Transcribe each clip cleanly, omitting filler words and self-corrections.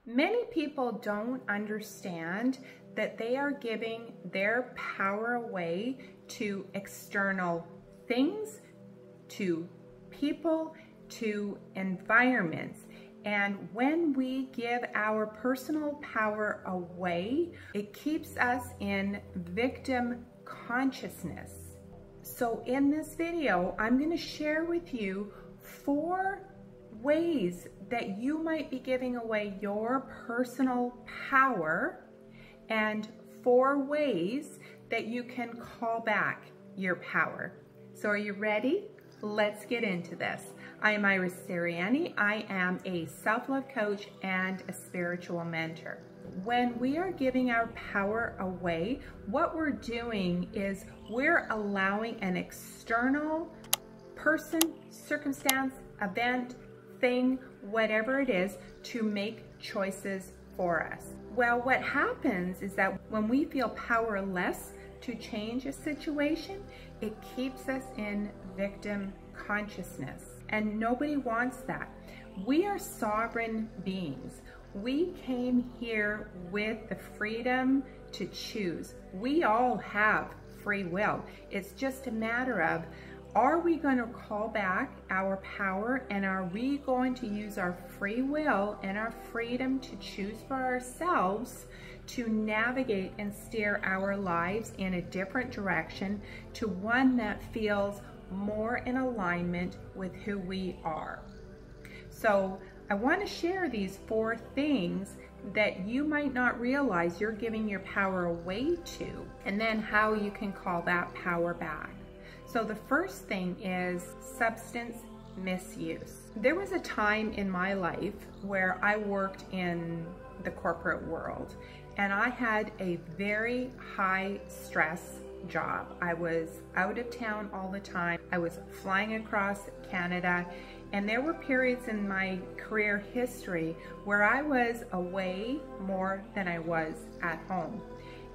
Many people don't understand that they are giving their power away to external things, to people, to environments. And when we give our personal power away, it keeps us in victim consciousness. So in this video, I'm going to share with you 4 ways that you might be giving away your personal power and 4 ways that you can call back your power. So are you ready? Let's get into this. I am Iris Sirianni. I am a self-love coach and a spiritual mentor. When we are giving our power away, what we're doing is we're allowing an external person, circumstance, event, thing, whatever it is, to make choices for us. Well, what happens is that when we feel powerless to change a situation, it keeps us in victim consciousness, and nobody wants that. We are sovereign beings. We came here with the freedom to choose. We all have free will. It's just a matter of, are we going to call back our power, and are we going to use our free will and our freedom to choose for ourselves to navigate and steer our lives in a different direction to one that feels more in alignment with who we are? So I want to share these 4 things that you might not realize you're giving your power away to, and then how you can call that power back. So the first thing is substance misuse. There was a time in my life where I worked in the corporate world, and I had a very high stress job. I was out of town all the time. I was flying across Canada, and there were periods in my career history where I was away more than I was at home.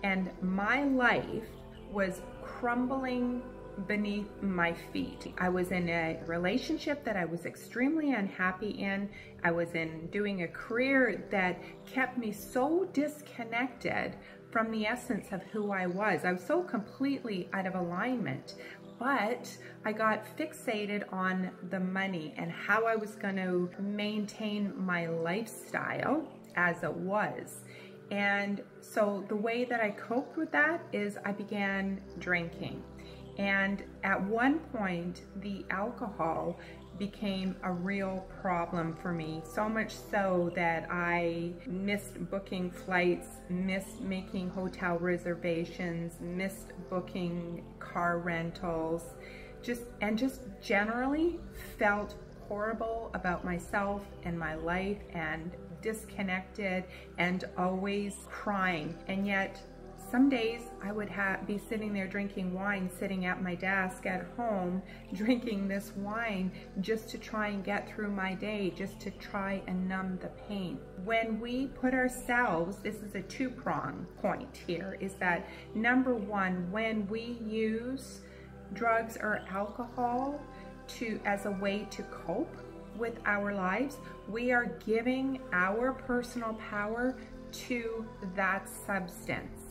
And my life was crumbling beneath my feet. I was in a relationship that I was extremely unhappy in. I was doing a career that kept me so disconnected from the essence of who I was. I was so completely out of alignment. But I got fixated on the money and how I was going to maintain my lifestyle as it was. And so the way that I coped with that is I began drinking. And at one point, the alcohol became a real problem for me, so much so that I missed booking flights, missed making hotel reservations, missed booking car rentals, just generally felt horrible about myself and my life, and disconnected and always crying. And yet some days I would be sitting there drinking wine, sitting at my desk at home, drinking this wine just to try and get through my day, just to try and numb the pain. When we put ourselves, this is a 2-prong point here, is that number 1, when we use drugs or alcohol as a way to cope with our lives, we are giving our personal power to that substance.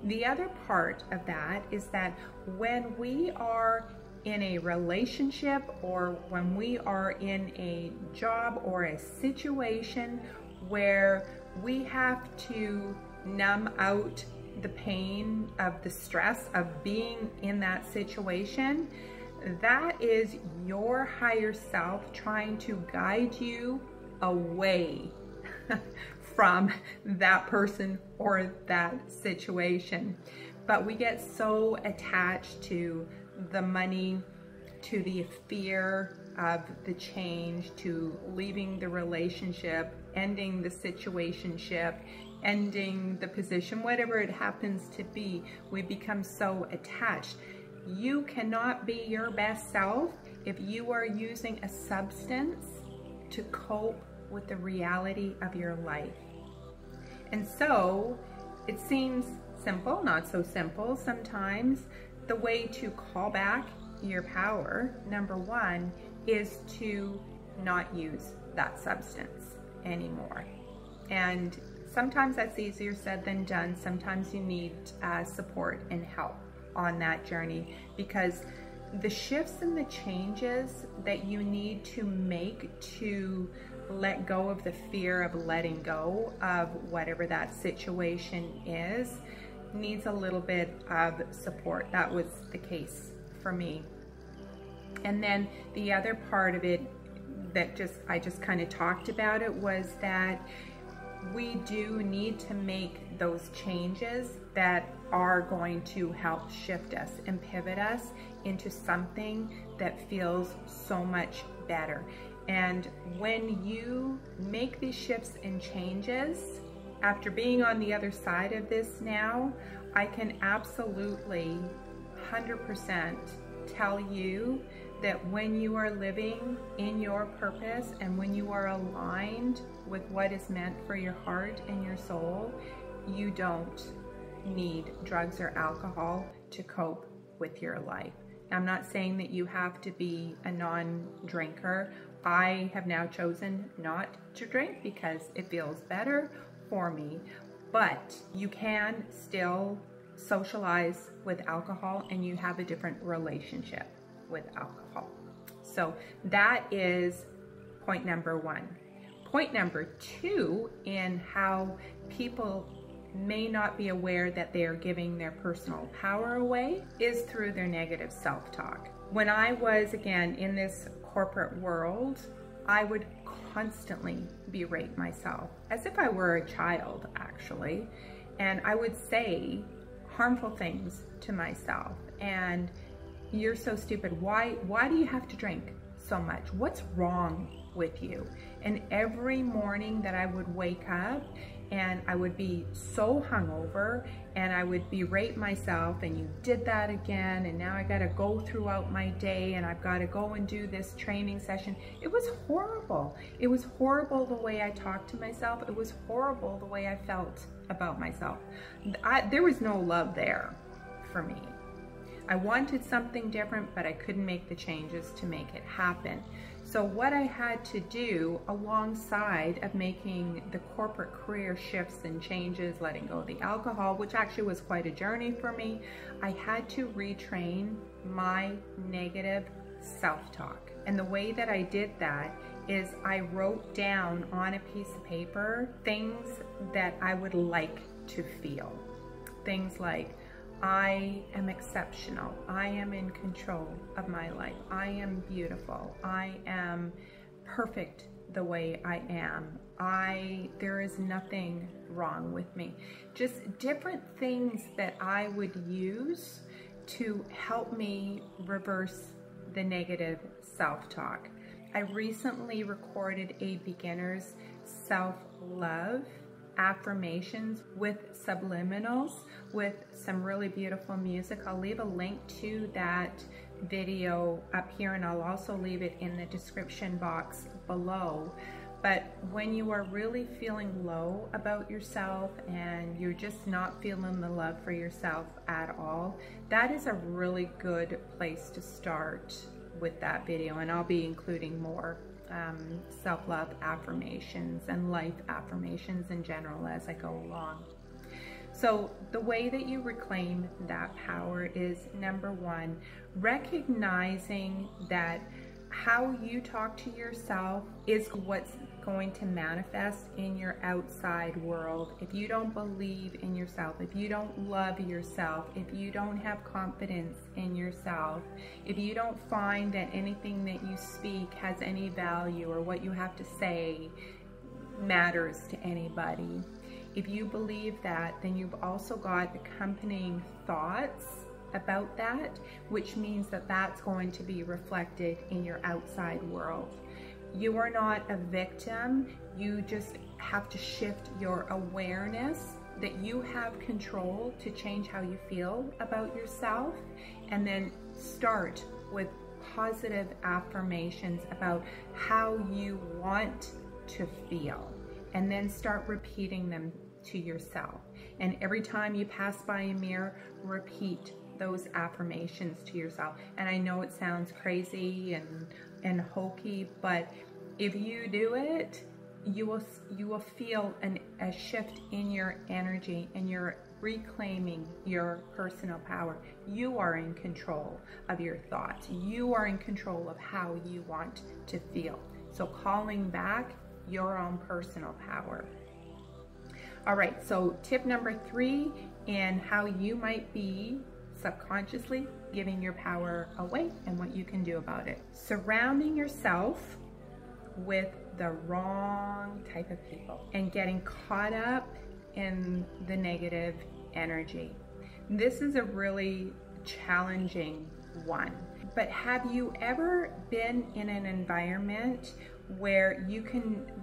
The other part of that is that when we are in a relationship, or when we are in a job or a situation where we have to numb out the pain of the stress of being in that situation, that is your higher self trying to guide you away from that person or that situation. But we get so attached to the money, to the fear of the change, to leaving the relationship, ending the situationship, ending the position, whatever it happens to be. We become so attached. You cannot be your best self if you are using a substance to cope with the reality of your life. And so it seems simple, not so simple sometimes. The way to call back your power, number 1, is to not use that substance anymore. And sometimes that's easier said than done. Sometimes you need support and help on that journey, because the shifts and the changes that you need to make to let go of the fear of letting go of whatever that situation is needs a little bit of support. That was the case for me. And then the other part of it that I just kind of talked about it was that we do need to make those changes that are going to help shift us and pivot us into something that feels so much better. And when you make these shifts and changes, after being on the other side of this now, I can absolutely 100% tell you that when you are living in your purpose and when you are aligned with what is meant for your heart and your soul, you don't need drugs or alcohol to cope with your life. I'm not saying that you have to be a non-drinker. I have now chosen not to drink because it feels better for me, but you can still socialize with alcohol and you have a different relationship with alcohol. So that is point number one. Point number two, in how people may not be aware that they are giving their personal power away, is through their negative self-talk. When I was, again, in this corporate world, I would constantly berate myself as if I were a child, actually, and I would say harmful things to myself. And you're so stupid. Why do you have to drink so much? What's wrong with you? And every morning that I would wake up and I would be so hungover and I would berate myself, and you did that again, and now I got to go throughout my day and I've got to go and do this training session. It was horrible. It was horrible the way I talked to myself. It was horrible the way I felt about myself. There was no love there for me. I wanted something different, but I couldn't make the changes to make it happen. So what I had to do alongside of making the corporate career shifts and changes, letting go of the alcohol, which actually was quite a journey for me, I had to retrain my negative self-talk. And the way that I did that is I wrote down on a piece of paper things that I would like to feel. Things like, I am exceptional. I am in control of my life. I am beautiful. I am perfect the way I am. There is nothing wrong with me. Just different things that I would use to help me reverse the negative self-talk. I recently recorded a beginner's self-love affirmations with subliminals with some really beautiful music. I'll leave a link to that video up here, and I'll also leave it in the description box below. But when you are really feeling low about yourself and you're just not feeling the love for yourself at all, that is a really good place to start with that video. And I'll be including more self-love affirmations and life affirmations in general as I go along. So the way that you reclaim that power is, number one, recognizing that how you talk to yourself is what's going to manifest in your outside world. If you don't believe in yourself, if you don't love yourself, if you don't have confidence in yourself, if you don't find that anything that you speak has any value or what you have to say matters to anybody, if you believe that, then you've also got accompanying thoughts about that, which means that that's going to be reflected in your outside world. You are not a victim. You just have to shift your awareness that you have control to change how you feel about yourself, and then start with positive affirmations about how you want to feel, and then start repeating them to yourself. And every time you pass by a mirror, repeat those affirmations to yourself. And I know it sounds crazy and hokey, but if you do it, you will feel a shift in your energy, and you're reclaiming your personal power. You are in control of your thoughts. You are in control of how you want to feel. So calling back your own personal power. All right, so tip number 3 in how you might be subconsciously giving your power away and what you can do about it. Surrounding yourself with the wrong type of people and getting caught up in the negative energy. This is a really challenging one. But have you ever been in an environment where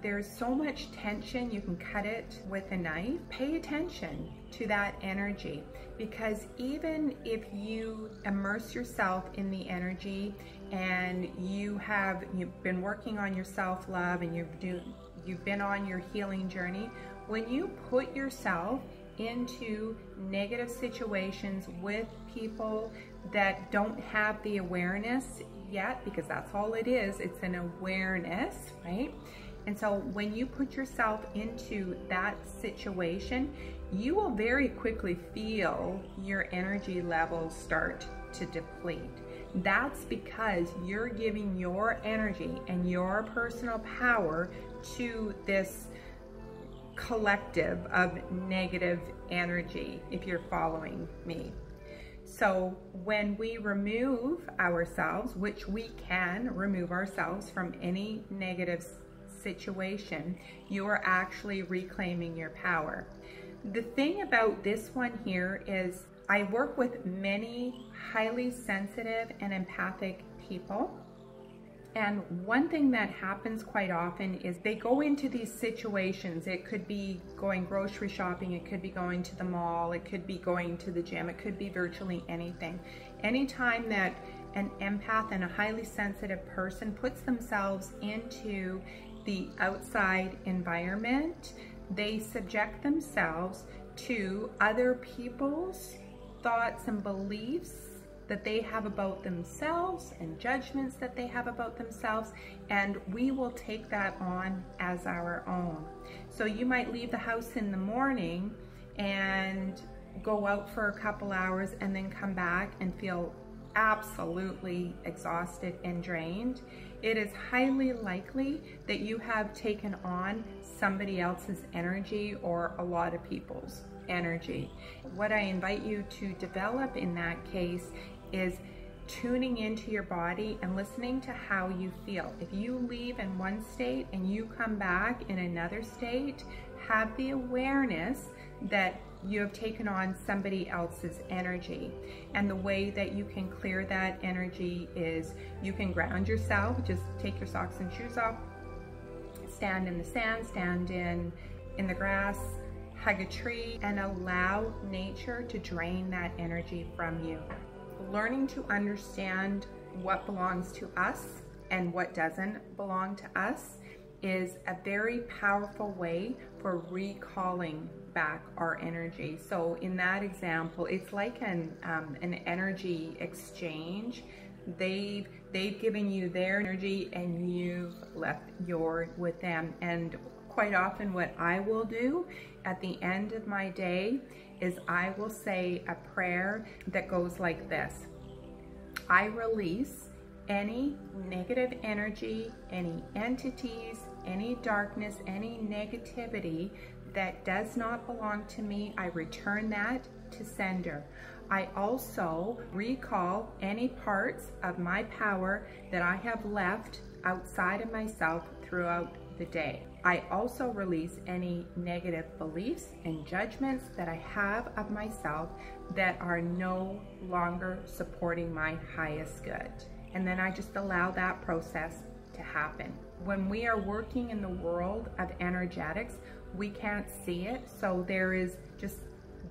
there's so much tension, you can cut it with a knife? Pay attention to that energy, because even if you immerse yourself in the energy and you've been working on your self-love and you've been on your healing journey, when you put yourself into negative situations with people that don't have the awareness yet, because that's all it is, it's an awareness, right? And so when you put yourself into that situation, you will very quickly feel your energy levels start to deplete. That's because you're giving your energy and your personal power to this collective of negative energy, if you're following me. So when we remove ourselves, which we can remove ourselves from any negative situation, you are actually reclaiming your power. The thing about this one here is I work with many highly sensitive and empathic people. And one thing that happens quite often is they go into these situations. It could be going grocery shopping, it could be going to the mall, it could be going to the gym, it could be virtually anything. Anytime that an empath and a highly sensitive person puts themselves into the outside environment, they subject themselves to other people's thoughts and beliefs that they have about themselves and judgments that they have about themselves, and we will take that on as our own. So you might leave the house in the morning and go out for a couple hours and then come back and feel absolutely exhausted and drained. It is highly likely that you have taken on somebody else's energy or a lot of people's energy. What I invite you to develop in that case is tuning into your body and listening to how you feel. If you leave in one state and you come back in another state, have the awareness that you have taken on somebody else's energy. And the way that you can clear that energy is you can ground yourself, just take your socks and shoes off, stand in the sand, stand in the grass, hug a tree, and allow nature to drain that energy from you. Learning to understand what belongs to us and what doesn't belong to us is a very powerful way for recalling back our energy. So in that example, it's like an energy exchange. They've given you their energy and you've left yours with them. And quite often what I will do at the end of my day is I will say a prayer that goes like this: I release any negative energy, any entities, any darkness, any negativity that does not belong to me. I return that to sender. I also recall any parts of my power that I have left outside of myself throughout the day. I also release any negative beliefs and judgments that I have of myself that are no longer supporting my highest good. And then I just allow that process to happen. When we are working in the world of energetics, we can't see it. So there is just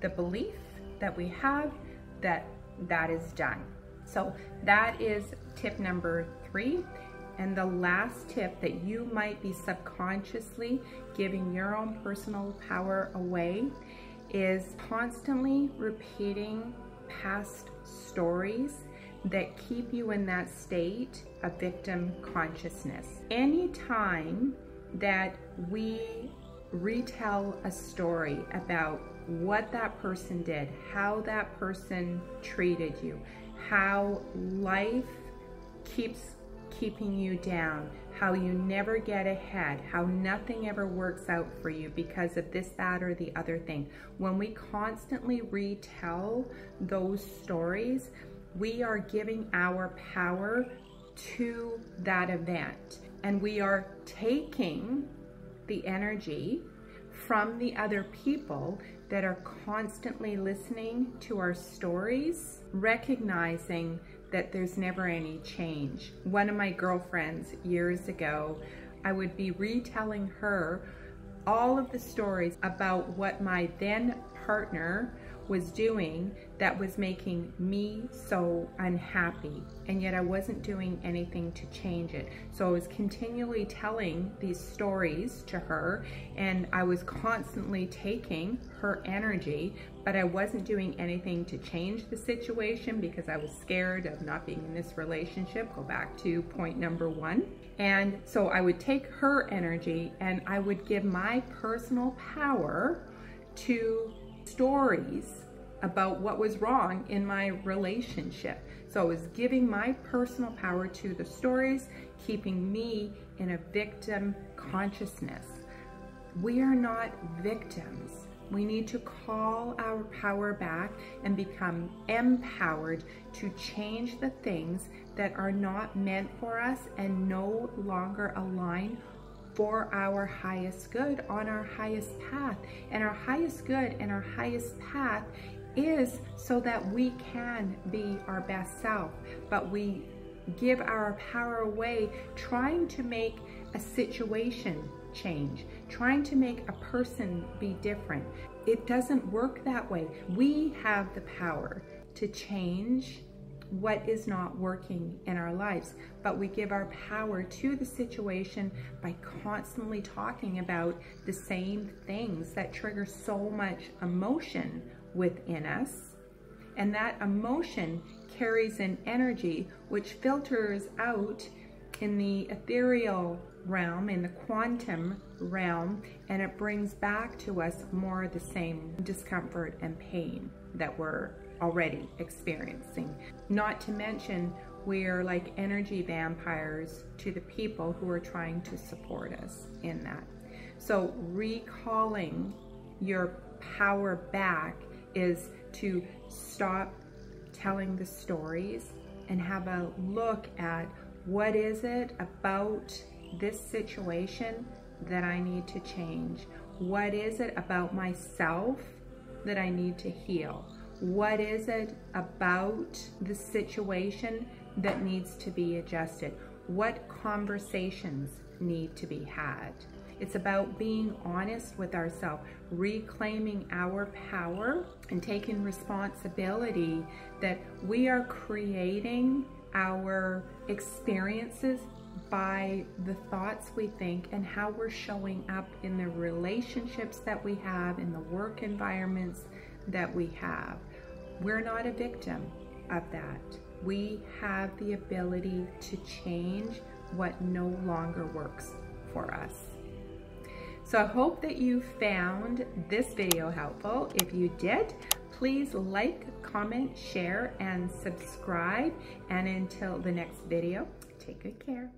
the belief that we have that is done. So that is tip number 3. And the last tip that you might be subconsciously giving your own personal power away is constantly repeating past stories that keep you in that state of victim consciousness. Anytime that we retell a story about what that person did, how that person treated you, how life keeps keeping you down, how you never get ahead, how nothing ever works out for you because of this, that, or the other thing. When we constantly retell those stories, we are giving our power to that event, and we are taking the energy from the other people that are constantly listening to our stories, recognizing that there's never any change. One of my girlfriends years ago, I would be retelling her all of the stories about what my then partner was doing that was making me so unhappy, and yet I wasn't doing anything to change it. So I was continually telling these stories to her, and I was constantly taking her energy, but I wasn't doing anything to change the situation because I was scared of not being in this relationship. Go back to point number one. And so I would take her energy and I would give my personal power to stories about what was wrong in my relationship. So I was giving my personal power to the stories, keeping me in a victim consciousness. We are not victims. We need to call our power back and become empowered to change the things that are not meant for us and no longer align for our highest good on our highest path. And our highest good and our highest path is so that we can be our best self, but we give our power away trying to make a situation change, trying to make a person be different. It doesn't work that way. We have the power to change what is not working in our lives, but we give our power to the situation by constantly talking about the same things that trigger so much emotion within us. And that emotion carries an energy which filters out in the ethereal realm, in the quantum realm, and it brings back to us more of the same discomfort and pain that we're already experiencing. Not to mention, we're like energy vampires to the people who are trying to support us in that. So recalling your power back is to stop telling the stories and have a look at what is it about this situation that I need to change? What is it about myself that I need to heal? What is it about the situation that needs to be adjusted? What conversations need to be had? It's about being honest with ourselves, reclaiming our power and taking responsibility that we are creating our experiences by the thoughts we think and how we're showing up in the relationships that we have, in the work environments that we have. We're not a victim of that. We have the ability to change what no longer works for us. So I hope that you found this video helpful. If you did, please like, comment, share, and subscribe. And until the next video, take good care.